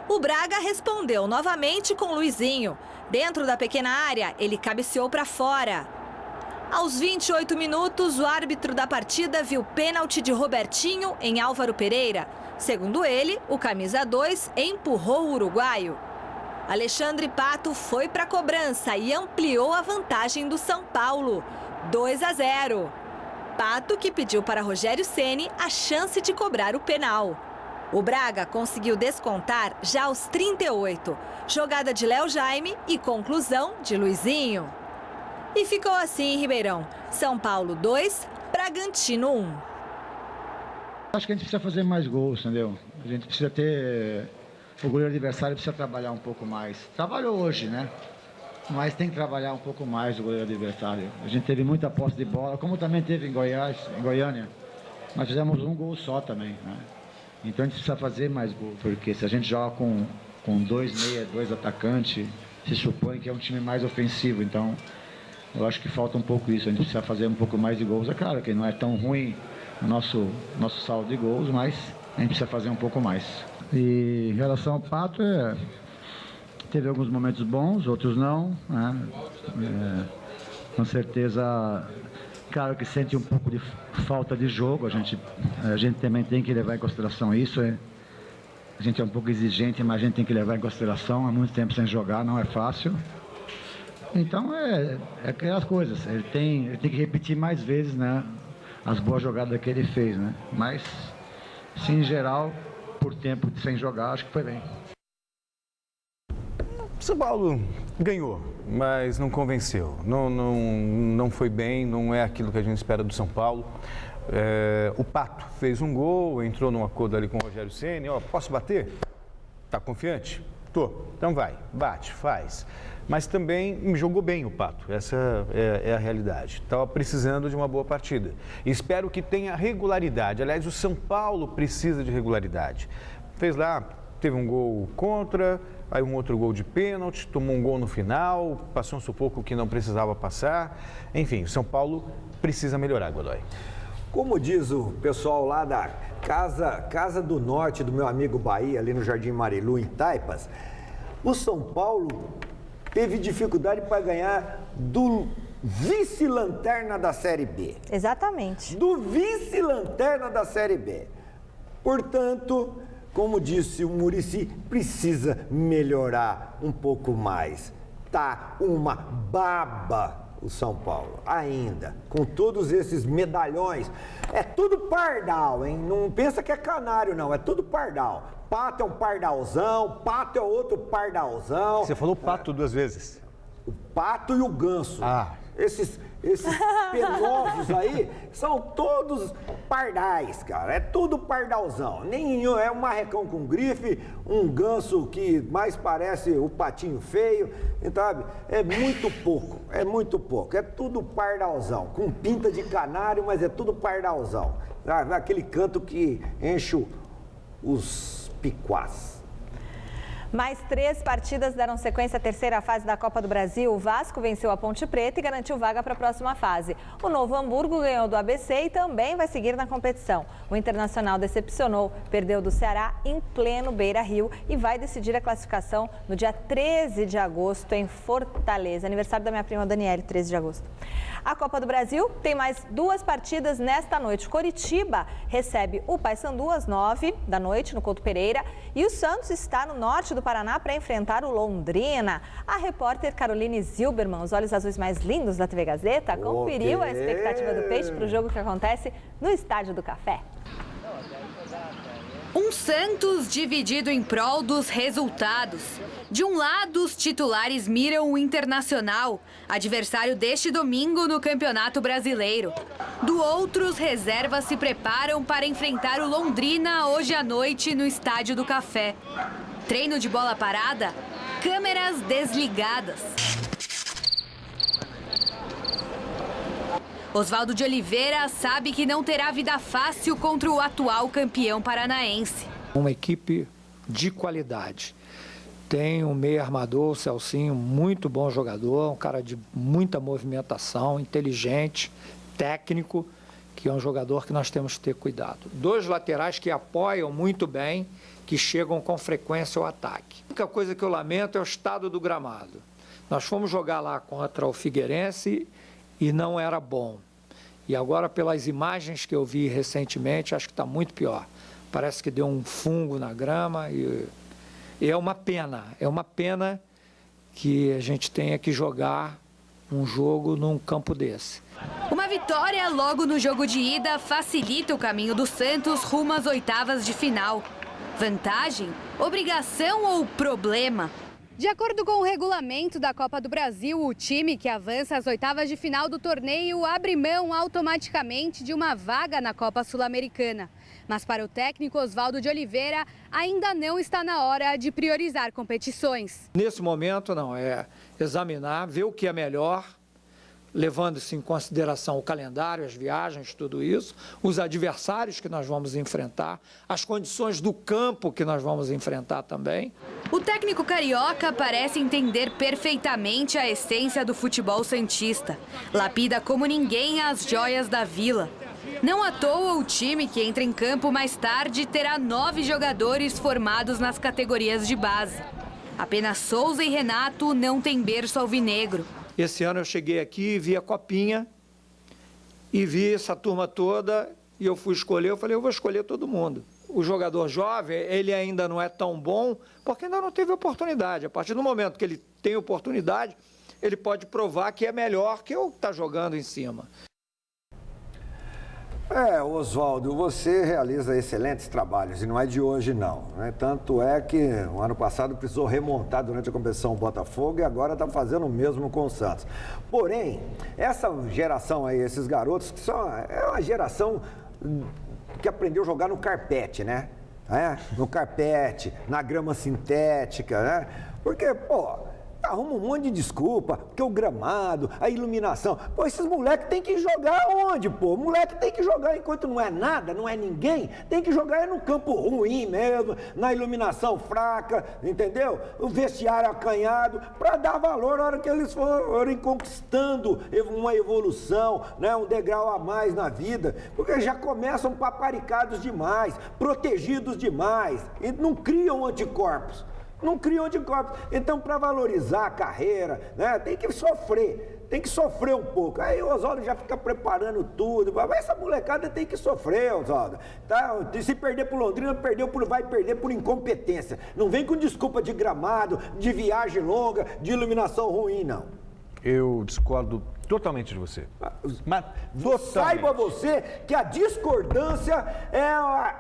Speaker 1: O Braga respondeu novamente com Luizinho. Dentro da pequena área, ele cabeceou para fora. Aos 28 minutos, o árbitro da partida viu pênalti de Robertinho em Álvaro Pereira. Segundo ele, o camisa 2 empurrou o uruguaio. Alexandre Pato foi para a cobrança e ampliou a vantagem do São Paulo, 2-0. Pato que pediu para Rogério Ceni a chance de cobrar o penal. O Braga conseguiu descontar já aos 38. Jogada de Léo Jaime e conclusão de Luizinho. E ficou assim em Ribeirão. São Paulo 2, Bragantino 1.
Speaker 13: Acho que a gente precisa fazer mais gols, entendeu? A gente precisa ter... O goleiro adversário precisa trabalhar um pouco mais. Trabalhou hoje, né? Mas tem que trabalhar um pouco mais o goleiro adversário. A gente teve muita posse de bola, como também teve em Goiânia. Mas fizemos um gol só também, né? Então a gente precisa fazer mais gols, porque se a gente joga com 2 meias, 2 atacantes, se supõe que é um time mais ofensivo. Então, eu acho que falta um pouco isso. A gente precisa fazer um pouco mais de gols. É claro que não é tão ruim o nosso saldo de gols, mas a gente precisa fazer um pouco mais. E em relação ao Pato, teve alguns momentos bons, outros não, né? Com certeza, claro que sente um pouco de falta de jogo. A gente também tem que levar em consideração isso. A gente é um pouco exigente, mas a gente tem que levar em consideração. Há muito tempo sem jogar, não é fácil. Então, é aquelas coisas. Ele tem que repetir mais vezes, né, as boas jogadas que ele fez, né? Mas, sim, em geral, por tempo sem jogar, acho que foi bem.
Speaker 4: São Paulo ganhou, mas não convenceu. Não foi bem, não é aquilo que a gente espera do São Paulo. O Pato fez um gol, entrou num acordo ali com o Rogério Ceni. Posso bater? Tá confiante? Tô. Então vai, bate, faz. Mas também jogou bem o Pato, essa é a realidade. Estava precisando de uma boa partida. Espero que tenha regularidade. Aliás, o São Paulo precisa de regularidade. Fez lá, teve um gol contra, aí um outro gol de pênalti, tomou um gol no final, passou um sufoco que não precisava passar. Enfim, o São Paulo precisa melhorar, Godoy.
Speaker 5: Como diz o pessoal lá da Casa do Norte, do meu amigo Bahia, ali no Jardim Marilu, em Taipas, o São Paulo teve dificuldade para ganhar do vice-lanterna da Série B.
Speaker 6: Exatamente.
Speaker 5: Do vice-lanterna da Série B. Portanto, como disse o Muricy, precisa melhorar um pouco mais. Tá uma baba o São Paulo, ainda, com todos esses medalhões. É tudo pardal, hein? Não pensa que é canário, não, é tudo pardal. Pato é um pardalzão, Pato é outro pardalzão.
Speaker 4: Você falou Pato 2 vezes.
Speaker 5: O Pato e o Ganso. Esses penosos aí são todos pardais, cara. É tudo pardalzão. Nenhum é um marrecão com grife, um ganso que mais parece o patinho feio, sabe? É muito pouco, é muito pouco. É tudo pardalzão, com pinta de canário, mas é tudo pardalzão. Aquele canto que enche os piquás.
Speaker 6: Mais 3 partidas deram sequência à terceira fase da Copa do Brasil. O Vasco venceu a Ponte Preta e garantiu vaga para a próxima fase. O Novo Hamburgo ganhou do ABC e também vai seguir na competição. O Internacional decepcionou, perdeu do Ceará em pleno Beira-Rio e vai decidir a classificação no dia 13 de agosto em Fortaleza. Aniversário da minha prima Daniele, 13 de agosto. A Copa do Brasil tem mais 2 partidas nesta noite. Coritiba recebe o Paysandu às 9 da noite no Couto Pereira e o Santos está no norte do Paraná para enfrentar o Londrina. A repórter Caroline Zilberman, os olhos azuis mais lindos da TV Gazeta, conferiu a expectativa do Peixe para o jogo que acontece no Estádio do Café.
Speaker 14: Um Santos dividido em prol dos resultados. De um lado, os titulares miram o Internacional, adversário deste domingo no Campeonato Brasileiro. Do outro, os reservas se preparam para enfrentar o Londrina hoje à noite no Estádio do Café. Treino de bola parada, câmeras desligadas. Oswaldo de Oliveira sabe que não terá vida fácil contra o atual campeão paranaense.
Speaker 15: Uma equipe de qualidade. Tem um meio armador, o Celcinho, muito bom jogador, um cara de muita movimentação, inteligente, técnico, que é um jogador que nós temos que ter cuidado. 2 laterais que apoiam muito bem, que chegam com frequência ao ataque. A única coisa que eu lamento é o estado do gramado. Nós fomos jogar lá contra o Figueirense e não era bom. E agora, pelas imagens que eu vi recentemente, acho que está muito pior. Parece que deu um fungo na grama e é uma pena que a gente tenha que jogar um jogo num campo desse.
Speaker 14: Uma vitória logo no jogo de ida facilita o caminho do Santos rumo às oitavas de final. Vantagem, obrigação ou problema?
Speaker 16: De acordo com o regulamento da Copa do Brasil, o time que avança às oitavas de final do torneio abre mão automaticamente de uma vaga na Copa Sul-Americana. Mas para o técnico Oswaldo de Oliveira, ainda não está na hora de priorizar competições.
Speaker 15: Nesse momento, não, é examinar, ver o que é melhor, levando-se em consideração o calendário, as viagens, tudo isso, os adversários que nós vamos enfrentar, as condições do campo que nós vamos enfrentar também.
Speaker 14: O técnico carioca parece entender perfeitamente a essência do futebol santista. Lapida como ninguém as joias da Vila. Não à toa, o time que entra em campo mais tarde terá 9 jogadores formados nas categorias de base. Apenas Souza e Renato não têm berço alvinegro.
Speaker 15: Esse ano eu cheguei aqui e vi a copinha e vi essa turma toda e eu fui escolher, eu falei, eu vou escolher todo mundo. O jogador jovem, ele ainda não é tão bom porque ainda não teve oportunidade. A partir do momento que ele tem oportunidade, ele pode provar que é melhor que eu estar jogando em cima.
Speaker 5: Oswaldo, você realiza excelentes trabalhos e não é de hoje não, né? Tanto é que o ano passado precisou remontar durante a competição o Botafogo e agora está fazendo o mesmo com o Santos. Porém, essa geração aí, esses garotos, que é uma geração que aprendeu a jogar no carpete, né? No carpete, na grama sintética, né? Porque, arruma um monte de desculpa, porque o gramado, a iluminação. Esses moleques têm que jogar onde, O moleque tem que jogar enquanto não é nada, não é ninguém. Tem que jogar no campo ruim mesmo, na iluminação fraca, entendeu? O vestiário acanhado, para dar valor na hora que eles forem conquistando uma evolução, né? Um degrau a mais na vida. Porque já começam paparicados demais, protegidos demais, e não criam anticorpos. Então, para valorizar a carreira, né, tem que sofrer. tem que sofrer um pouco. Aí o Oswaldo já fica preparando tudo. Mas essa molecada tem que sofrer, Oswaldo. Tá? Se perder por Londrina, vai perder por incompetência. Não vem com desculpa de gramado, de viagem longa, de iluminação ruim, não.
Speaker 4: Eu discordo totalmente de você. Mas
Speaker 5: Saiba você que a discordância é a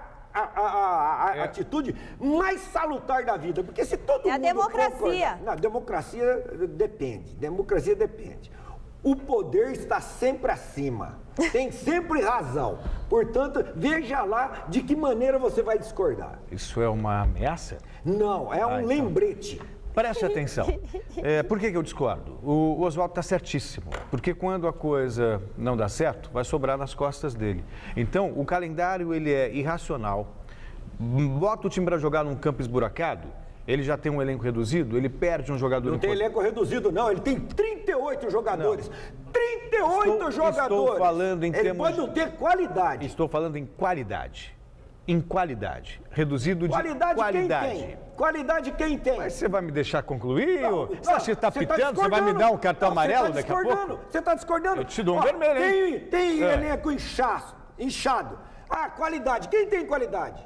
Speaker 5: atitude mais salutar da vida. Porque se todo mundo...
Speaker 6: É a democracia.
Speaker 5: Não, democracia depende. O poder está sempre acima. Tem sempre razão. Portanto, veja lá de que maneira você vai discordar.
Speaker 4: Isso é uma ameaça?
Speaker 5: Não, é um lembrete.
Speaker 4: Preste atenção. Por que eu discordo? O Oswaldo está certíssimo. Porque quando a coisa não dá certo, vai sobrar nas costas dele. Então, o calendário ele é irracional. Bota o time para jogar num campo esburacado, ele já tem um elenco reduzido, ele perde um jogador...
Speaker 5: Não tem elenco reduzido, não. Ele tem 38 jogadores. Não. 38 jogadores!
Speaker 4: Estou falando em
Speaker 5: termos... Ele pode não ter qualidade.
Speaker 4: Estou falando em qualidade. Em qualidade. Reduzido de qualidade.
Speaker 5: Quem tem? Qualidade quem tem?
Speaker 4: Mas você vai me deixar concluir? Você acha que está pitando? Você vai me dar um cartão amarelo daqui a pouco?
Speaker 5: Você está discordando?
Speaker 4: Eu te dou um vermelho, hein?
Speaker 5: Tem elenco inchado. Qualidade. Quem tem qualidade?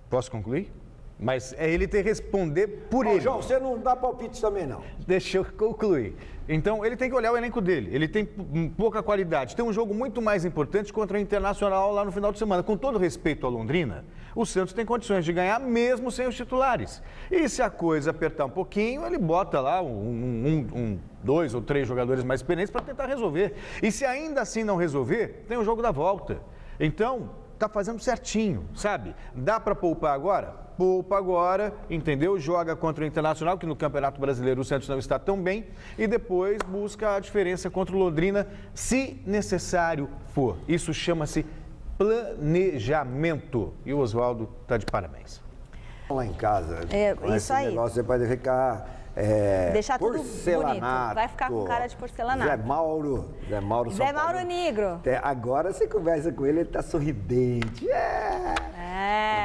Speaker 4: Posso concluir? Mas é ele ter que responder por ele.
Speaker 5: João, você não dá palpite também, não.
Speaker 4: Deixa eu concluir. Então, ele tem que olhar o elenco dele. Ele tem pouca qualidade. Tem um jogo muito mais importante contra o Internacional lá no final de semana. Com todo respeito ao Londrina, o Santos tem condições de ganhar mesmo sem os titulares. E se a coisa apertar um pouquinho, ele bota lá dois ou três jogadores mais experientes para tentar resolver. E se ainda assim não resolver, tem o jogo da volta. Então, tá fazendo certinho, sabe? Dá para poupar agora? Poupa agora, entendeu? Joga contra o Internacional, que no Campeonato Brasileiro o Santos não está tão bem, e depois busca a diferença contra o Londrina, se necessário for. Isso chama-se planejamento. E o Oswaldo está de parabéns.
Speaker 5: Lá em casa,
Speaker 6: com isso aí.
Speaker 5: Negócio, você pode ficar
Speaker 6: deixar tudo bonito. Vai ficar com cara de porcelanato.
Speaker 5: Zé Mauro
Speaker 6: Negro.
Speaker 5: Agora você conversa com ele tá sorridente.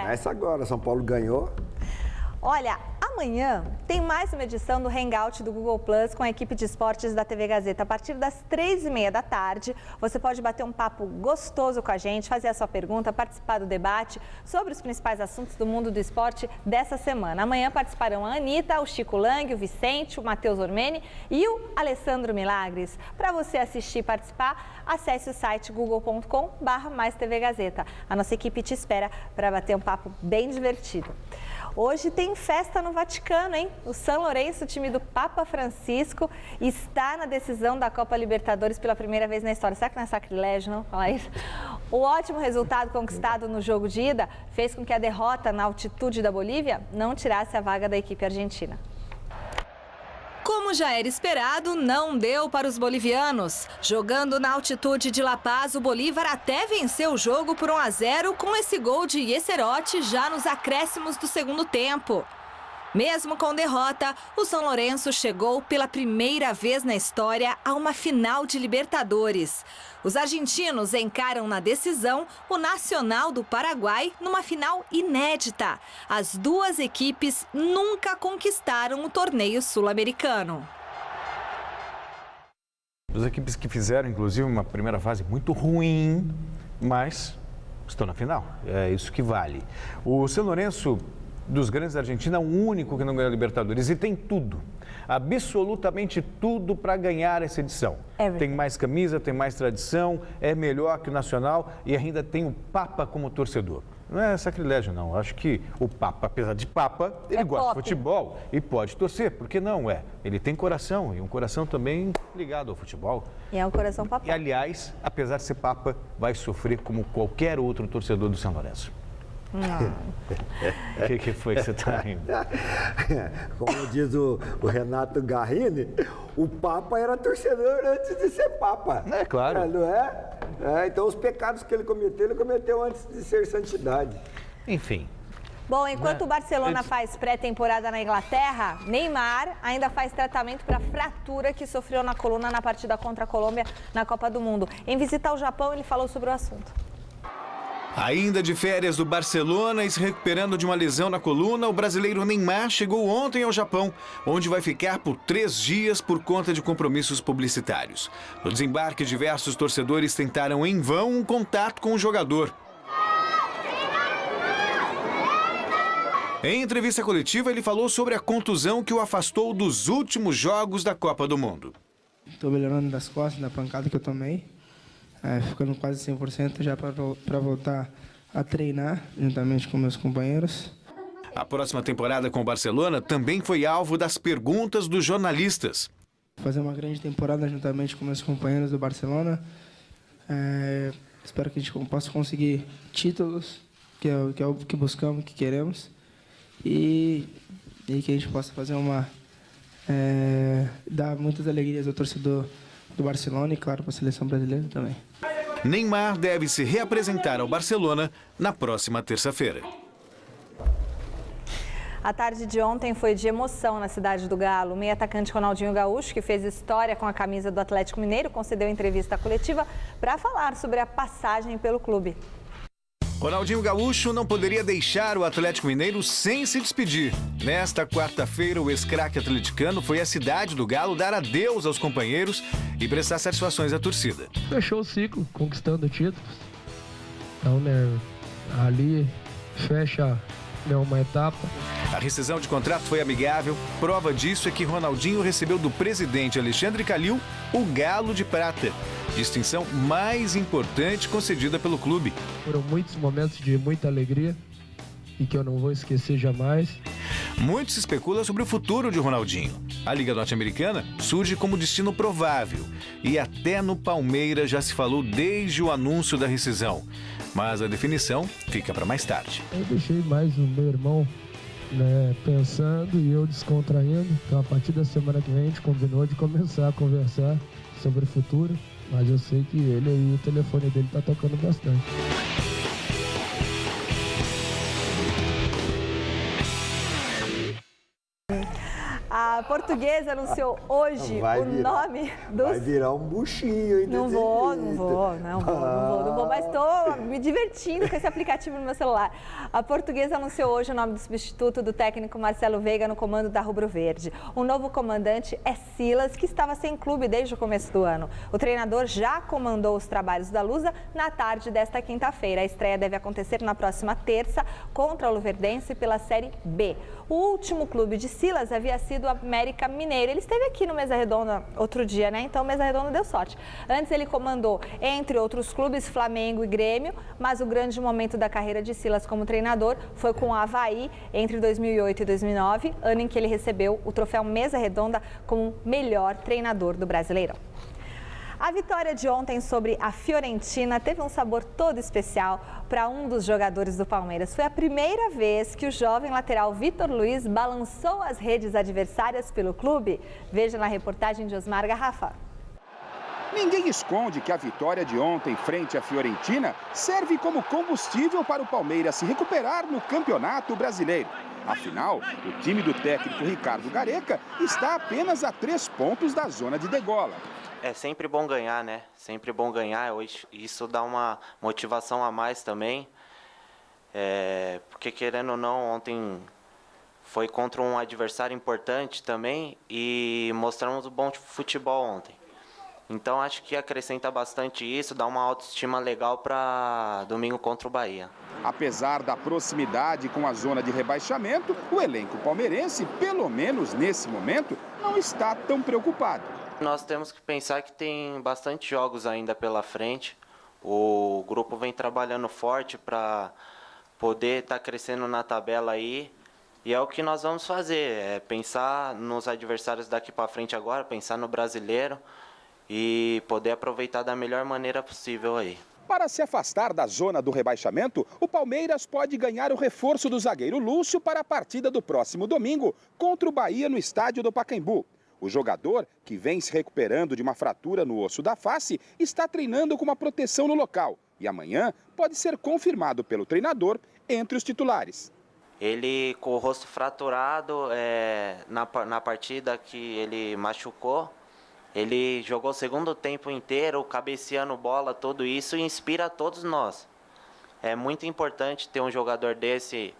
Speaker 5: Começa agora, São Paulo ganhou.
Speaker 6: Olha, amanhã tem mais uma edição do Hangout do Google Plus com a equipe de esportes da TV Gazeta. A partir das 3h30 da tarde, você pode bater um papo gostoso com a gente, fazer a sua pergunta, participar do debate sobre os principais assuntos do mundo do esporte dessa semana. Amanhã participarão a Anitta, o Chico Lang, o Vicente, o Matheus Ormeni e o Alessandro Milagres. Para você assistir e participar, acesse o site google.com/MaisTVGazeta. A nossa equipe te espera para bater um papo bem divertido. Hoje tem festa no Vaticano, hein? O São Lourenço, time do Papa Francisco, está na decisão da Copa Libertadores pela primeira vez na história. Será que não é sacrilégio, não? Falar isso? O ótimo resultado conquistado no jogo de ida fez com que a derrota na altitude da Bolívia não tirasse a vaga da equipe argentina.
Speaker 1: Como já era esperado, não deu para os bolivianos. Jogando na altitude de La Paz, o Bolívar até venceu o jogo por 1-0 com esse gol de Yeserotti já nos acréscimos do segundo tempo. Mesmo com derrota, o São Lourenço chegou pela primeira vez na história a uma final de Libertadores. Os argentinos encaram na decisão o Nacional do Paraguai numa final inédita. As duas equipes nunca conquistaram o torneio sul-americano.
Speaker 4: As equipes que fizeram, inclusive, uma primeira fase muito ruim, mas estão na final. É isso que vale. O São Lourenço, dos grandes da Argentina, é o único que não ganhou a Libertadores e tem tudo, absolutamente tudo para ganhar essa edição. Tem mais camisa, tem mais tradição, é melhor que o Nacional e ainda tem o Papa como torcedor. Não é sacrilégio, não. Acho que o Papa, apesar de Papa, ele gosta de futebol e pode torcer, porque não é? Ele tem coração e um coração também ligado ao futebol.
Speaker 6: E é um coração papá.
Speaker 4: E, aliás, apesar de ser Papa, vai sofrer como qualquer outro torcedor do São Lourenço. O que foi que você está rindo?
Speaker 5: Como diz o Renato Garrini, o Papa era torcedor antes de ser Papa.
Speaker 4: É claro.
Speaker 5: Não é? Então os pecados que ele cometeu antes de ser santidade.
Speaker 4: Enfim.
Speaker 6: Bom, enquanto o Barcelona faz pré-temporada na Inglaterra, Neymar ainda faz tratamento para fratura que sofreu na coluna na partida contra a Colômbia na Copa do Mundo. Em visita ao Japão, ele falou sobre o assunto.
Speaker 17: Ainda de férias do Barcelona e se recuperando de uma lesão na coluna, o brasileiro Neymar chegou ontem ao Japão, onde vai ficar por 3 dias por conta de compromissos publicitários. No desembarque, diversos torcedores tentaram em vão um contato com o jogador. Em entrevista coletiva, ele falou sobre a contusão que o afastou dos últimos jogos da Copa do Mundo.
Speaker 18: Estou melhorando das costas, da pancada que eu tomei. Ficando quase 100% já para voltar a treinar juntamente com meus companheiros.
Speaker 17: A próxima temporada com o Barcelona também foi alvo das perguntas dos jornalistas.
Speaker 18: Fazer uma grande temporada juntamente com meus companheiros do Barcelona. Espero que a gente possa conseguir títulos, que é o que buscamos, que queremos. E que a gente possa fazer dar muitas alegrias ao torcedor do Barcelona e, claro, para a seleção brasileira também.
Speaker 17: Neymar deve se reapresentar ao Barcelona na próxima terça-feira.
Speaker 6: A tarde de ontem foi de emoção na cidade do Galo. O meio-atacante Ronaldinho Gaúcho, que fez história com a camisa do Atlético Mineiro, concedeu entrevista coletiva para falar sobre a passagem pelo clube.
Speaker 17: Ronaldinho Gaúcho não poderia deixar o Atlético Mineiro sem se despedir. Nesta quarta-feira, o ex-craque atleticano foi à cidade do Galo dar adeus aos companheiros e prestar satisfações à torcida.
Speaker 19: Fechou o ciclo, conquistando títulos. Então, ali fecha uma etapa.
Speaker 17: A rescisão de contrato foi amigável. Prova disso é que Ronaldinho recebeu do presidente Alexandre Calil o Galo de Prata, distinção mais importante concedida pelo clube.
Speaker 19: Foram muitos momentos de muita alegria e que eu não vou esquecer jamais.
Speaker 17: Muito se especula sobre o futuro de Ronaldinho. A Liga Norte-Americana surge como destino provável e até no Palmeiras já se falou desde o anúncio da rescisão. Mas a definição fica para mais tarde.
Speaker 19: Eu deixei mais o meu irmão pensando e eu descontraindo. Então, a partir da semana que vem, a gente combinou de começar a conversar sobre o futuro. Mas eu sei que ele aí, o telefone dele tá tocando bastante.
Speaker 6: A Portuguesa anunciou hoje nome dos...
Speaker 5: Vai virar um buchinho, hein?
Speaker 6: Não vou, mas estou me divertindo com esse aplicativo no meu celular. A Portuguesa anunciou hoje o nome do substituto do técnico Marcelo Veiga no comando da Rubro Verde. O novo comandante é Silas, que estava sem clube desde o começo do ano. O treinador já comandou os trabalhos da Lusa na tarde desta quinta-feira. A estreia deve acontecer na próxima terça contra o Luverdense pela Série B. O último clube de Silas havia sido o América Mineiro. Ele esteve aqui no Mesa Redonda outro dia, né? Então o Mesa Redonda deu sorte. Antes ele comandou, entre outros clubes, Flamengo e Grêmio, mas o grande momento da carreira de Silas como treinador foi com o Avaí entre 2008 e 2009, ano em que ele recebeu o troféu Mesa Redonda como melhor treinador do Brasileirão. A vitória de ontem sobre a Fiorentina teve um sabor todo especial para um dos jogadores do Palmeiras. Foi a primeira vez que o jovem lateral Vitor Luiz balançou as redes adversárias pelo clube. Veja na reportagem de Osmar Garrafa.
Speaker 20: Ninguém esconde que a vitória de ontem frente à Fiorentina serve como combustível para o Palmeiras se recuperar no Campeonato Brasileiro. Afinal, o time do técnico Ricardo Gareca está apenas a 3 pontos da zona de degola.
Speaker 21: É sempre bom ganhar, né? Sempre bom ganhar. Isso dá uma motivação a mais também. Porque, querendo ou não, ontem foi contra um adversário importante também e mostramos um bom futebol ontem. Então, acho que acrescenta bastante isso, dá uma autoestima legal para domingo contra o Bahia.
Speaker 20: Apesar da proximidade com a zona de rebaixamento, o elenco palmeirense, pelo menos nesse momento, não está tão preocupado.
Speaker 21: Nós temos que pensar que tem bastante jogos ainda pela frente. O grupo vem trabalhando forte para poder estar crescendo na tabela aí. E é o que nós vamos fazer, pensar nos adversários daqui para frente agora, pensar no brasileiro e poder aproveitar da melhor maneira possível aí.
Speaker 20: Para se afastar da zona do rebaixamento, o Palmeiras pode ganhar o reforço do zagueiro Lúcio para a partida do próximo domingo contra o Bahia no estádio do Pacaembu. O jogador, que vem se recuperando de uma fratura no osso da face, está treinando com uma proteção no local e amanhã pode ser confirmado pelo treinador entre os titulares.
Speaker 21: Ele com o rosto fraturado na partida que ele machucou, ele jogou o segundo tempo inteiro, cabeceando bola, tudo isso, e inspira todos nós. é muito importante ter um jogador desse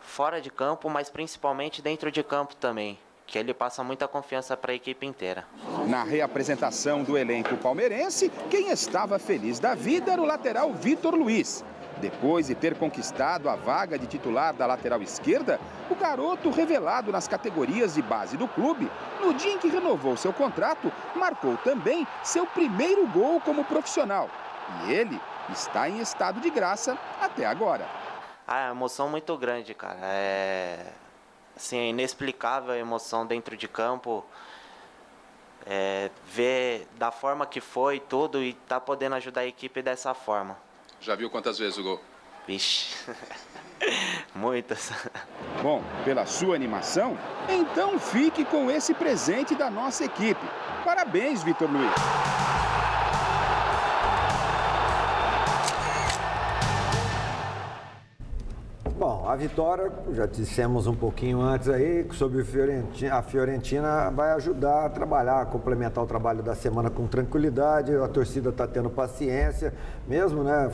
Speaker 21: fora de campo, mas principalmente dentro de campo também, que ele passa muita confiança para a equipe inteira.
Speaker 20: Na reapresentação do elenco palmeirense, quem estava feliz da vida era o lateral Vitor Luiz. Depois de ter conquistado a vaga de titular da lateral esquerda, o garoto, revelado nas categorias de base do clube, no dia em que renovou seu contrato, marcou também seu primeiro gol como profissional. E ele está em estado de graça até agora.
Speaker 21: Ah, é uma emoção muito grande, cara. Assim, é inexplicável a emoção dentro de campo. Ver da forma que foi tudo e tá podendo ajudar a equipe dessa forma.
Speaker 20: Já viu quantas vezes o gol?
Speaker 21: Vixe, muitas.
Speaker 20: Bom, pela sua animação, então fique com esse presente da nossa equipe. Parabéns, Vitor Luiz.
Speaker 5: Bom, a vitória, já dissemos um pouquinho antes aí, sobre a Fiorentina vai ajudar a trabalhar, a complementar o trabalho da semana com tranquilidade, a torcida está tendo paciência, mesmo, né,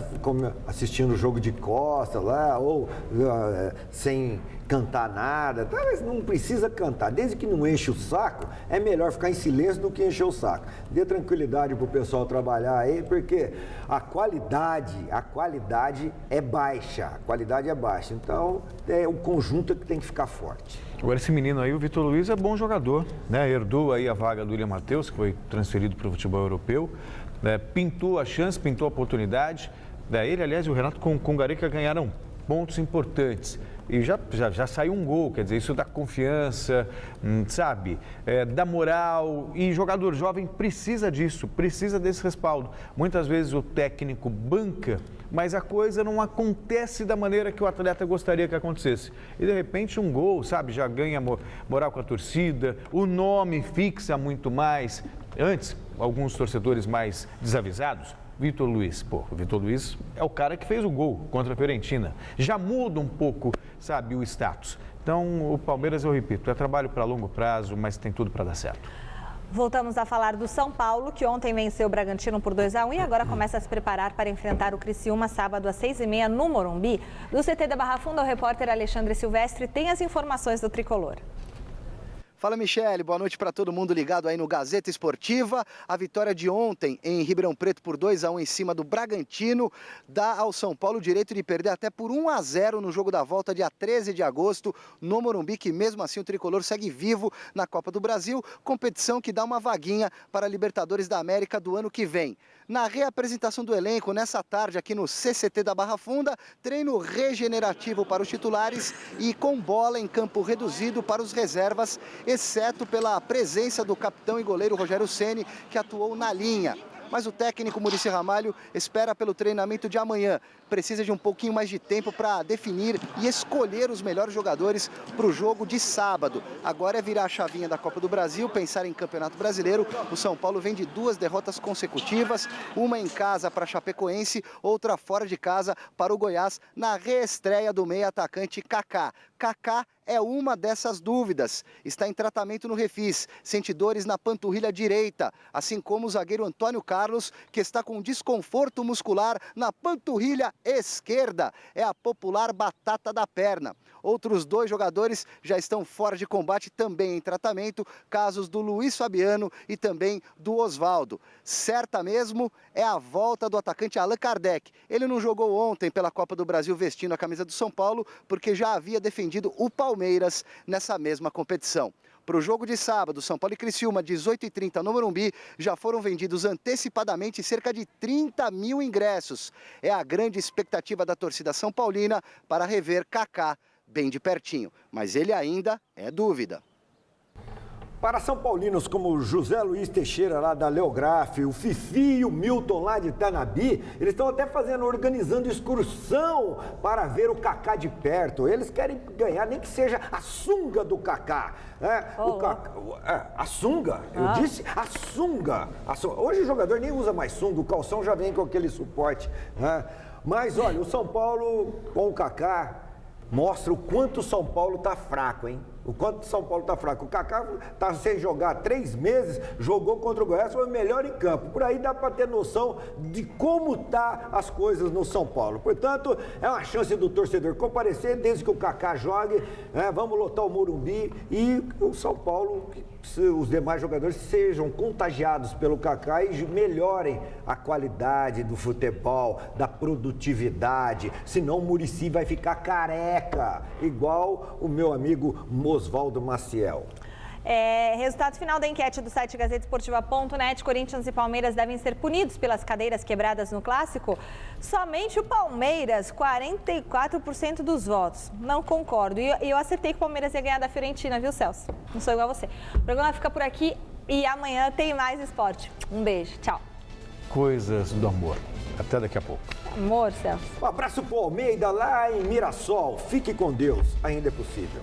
Speaker 5: assistindo o jogo de costa lá, ou sem cantar nada, talvez não precisa cantar, desde que não enche o saco, é melhor ficar em silêncio do que encher o saco. Dê tranquilidade para o pessoal trabalhar aí, porque a qualidade é baixa, então é o conjunto que tem que ficar forte.
Speaker 4: Agora esse menino aí, o Vitor Luiz, é bom jogador, né? Herdou aí a vaga do William Matheus, que foi transferido para o futebol europeu, né? Pintou a chance, pintou a oportunidade, né? Ele, aliás, e o Renato com o Gareca ganharam pontos importantes. E já saiu um gol, quer dizer, isso dá confiança, sabe? Dá moral, e jogador jovem precisa disso, precisa desse respaldo. Muitas vezes o técnico banca, mas a coisa não acontece da maneira que o atleta gostaria que acontecesse. E de repente um gol, sabe, já ganha moral com a torcida, o nome fixa muito mais. Antes, alguns torcedores mais desavisados, Vitor Luiz. O Vitor Luiz é o cara que fez o gol contra a Fiorentina. Já muda um pouco, sabe, o status. Então, o Palmeiras, eu repito, é trabalho para longo prazo, mas tem tudo para dar certo.
Speaker 6: Voltamos a falar do São Paulo, que ontem venceu o Bragantino por 2-1 e agora começa a se preparar para enfrentar o Criciúma sábado às 6h30 no Morumbi. Do CT da Barra Funda, o repórter Alexandre Silvestre tem as informações do Tricolor.
Speaker 3: Fala, Michele, boa noite para todo mundo ligado aí no Gazeta Esportiva. A vitória de ontem em Ribeirão Preto por 2-1 em cima do Bragantino dá ao São Paulo o direito de perder até por 1-0 no jogo da volta dia 13 de agosto no Morumbi, que mesmo assim o Tricolor segue vivo na Copa do Brasil, competição que dá uma vaguinha para a Libertadores da América do ano que vem. Na reapresentação do elenco, nessa tarde aqui no CCT da Barra Funda, treino regenerativo para os titulares e com bola em campo reduzido para os reservas, exceto pela presença do capitão e goleiro Rogério Ceni, que atuou na linha. Mas o técnico Muricy Ramalho espera pelo treinamento de amanhã. Precisa de um pouquinho mais de tempo para definir e escolher os melhores jogadores para o jogo de sábado. Agora é virar a chavinha da Copa do Brasil, pensar em Campeonato Brasileiro. O São Paulo vem de 2 derrotas consecutivas, uma em casa para a Chapecoense, outra fora de casa para o Goiás, na reestreia do meia atacante Kaká. Kaká é uma dessas dúvidas. Está em tratamento no Refis, sente dores na panturrilha direita, assim como o zagueiro Antônio Carlos, que está com desconforto muscular na panturrilha esquerda. É a popular batata da perna. Outros 2 jogadores já estão fora de combate, também em tratamento, casos do Luiz Fabiano e também do Osvaldo. Certa mesmo é a volta do atacante Allan Kardec. Ele não jogou ontem pela Copa do Brasil vestindo a camisa do São Paulo, porque já havia defendido o Palmeiras nessa mesma competição. Para o jogo de sábado, São Paulo e Criciúma, 18h30 no Morumbi, já foram vendidos antecipadamente cerca de 30 mil ingressos. É a grande expectativa da torcida são paulina para rever Kaká bem de pertinho, mas ele ainda é dúvida.
Speaker 5: Para São Paulinos como o José Luiz Teixeira lá da Leograf, o Fifi e o Milton lá de Tanabi, eles estão até organizando excursão para ver o Kaká de perto. Eles querem ganhar, nem que seja a sunga do Kaká. A sunga, eu disse a sunga. Hoje o jogador nem usa mais sunga, o calção já vem com aquele suporte. Né? Mas olha, o São Paulo com o Kaká mostra o quanto o São Paulo está fraco, hein? O quanto o São Paulo está fraco. O Kaká está sem jogar 3 meses, jogou contra o Goiás, foi o melhor em campo. Por aí dá para ter noção de como tá as coisas no São Paulo. Portanto, é uma chance do torcedor comparecer desde que o Kaká jogue, vamos lotar o Morumbi e o São Paulo, os demais jogadores sejam contagiados pelo Kaká e melhorem a qualidade do futebol, da produtividade, senão o Muricy vai ficar careca, igual o meu amigo Oswaldo Maciel.
Speaker 6: Resultado final da enquete do site gazetesportiva.net: Corinthians e Palmeiras devem ser punidos pelas cadeiras quebradas no Clássico? Somente o Palmeiras, 44% dos votos. Não concordo. E eu acertei que o Palmeiras ia ganhar da Fiorentina, viu, Celso? Não sou igual a você. O programa fica por aqui e amanhã tem mais esporte. Um beijo, tchau.
Speaker 4: Coisas do amor. Até daqui a pouco.
Speaker 6: Amor, Celso.
Speaker 5: Um abraço pro Almeida lá em Mirassol. Fique com Deus, ainda é possível.